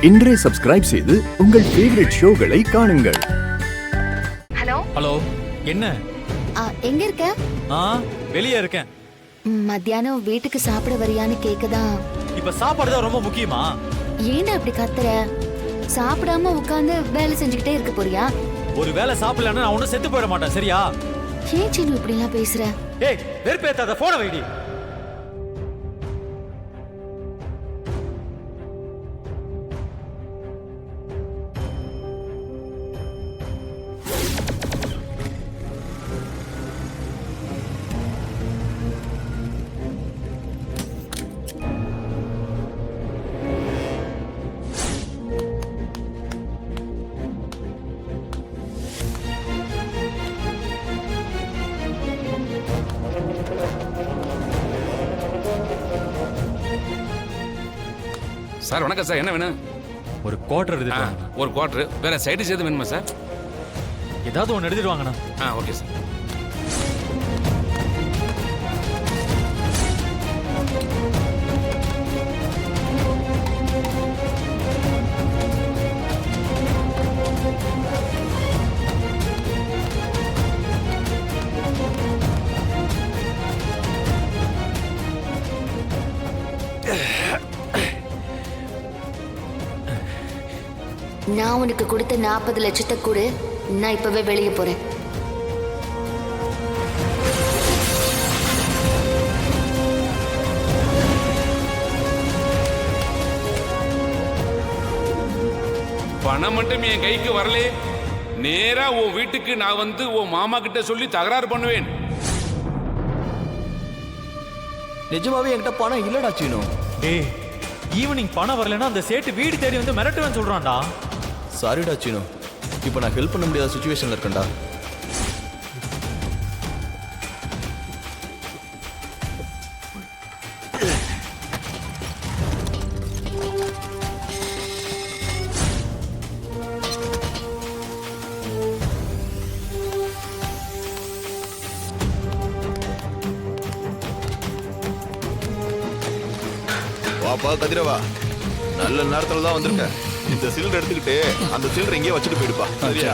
இன்றே சப்ஸ்கிரைப் செய்து உங்கள் ஃபேவரட் ஷோகளை காணுங்கள். ஹலோ, என்ன எங்க இருக்க? வெளியே இருக்கேன். மத்தியானம் வீட்டுக்கு சாப்பிட வரியான்னு கேக்கதான். இப்ப சாப்பாடு தான் ரொம்ப முக்கியமா? ஏன்டா அப்படி கத்துற? சாப்பிடாம உட்கார்ந்து வேலை செஞ்சுக்கிட்டே இருக்க போறியா? ஒரு வேலை சாப்பிடலன்னா நான் ஒன்னும் செத்து போயிட மாட்டேன், சரியா? ஏன் சீனு இப்படி எல்லாம் பேசுற? ஏய், வெறுப்பேத்தாத, போன வைடி. சார் வணக்கம் சார், என்ன வேணும்? ஒரு குவார்டர் எடுத்துட்டு ஒரு குவார்டர், வேற சைடு சேர்த்து வேணுமா சார்? ஏதாவது ஒன்று எடுத்துட்டு வாங்கண்ணா. Okay sir. நான் உனக்கு கொடுத்த 40 லட்சத்தை கூட நான் இப்பவே வெளியே போறேன். பணம் மட்டும் என் கைக்கு வரலே, நேரா உன் வீட்டுக்கு நான் வந்து உன் மாமா கிட்ட சொல்லி தகராறு பண்ணுவேன். நிஜமாவே என்கிட்ட பணம் இல்லடா சீனு. ஏய், ஈவினிங் பணம் வரலன்னா அந்த சேட்டு வீடு தேடி வந்து மிரட்டுவேன்னு சொல்றான்டா. சாரிடா சீனு, இப்போ நான் ஹெல்ப் பண்ண முடியாத சுச்சுவேஷன்ல இருக்கேன்டா. வாப்பா கதிரவா, நல்ல நேரத்துல தான் வந்திருக்க. இந்த சிலிண்டர் எடுத்துக்கிட்டு அந்த சிலிண்டர் எங்கேயே வச்சுட்டு போயிடுப்பா, சரியா?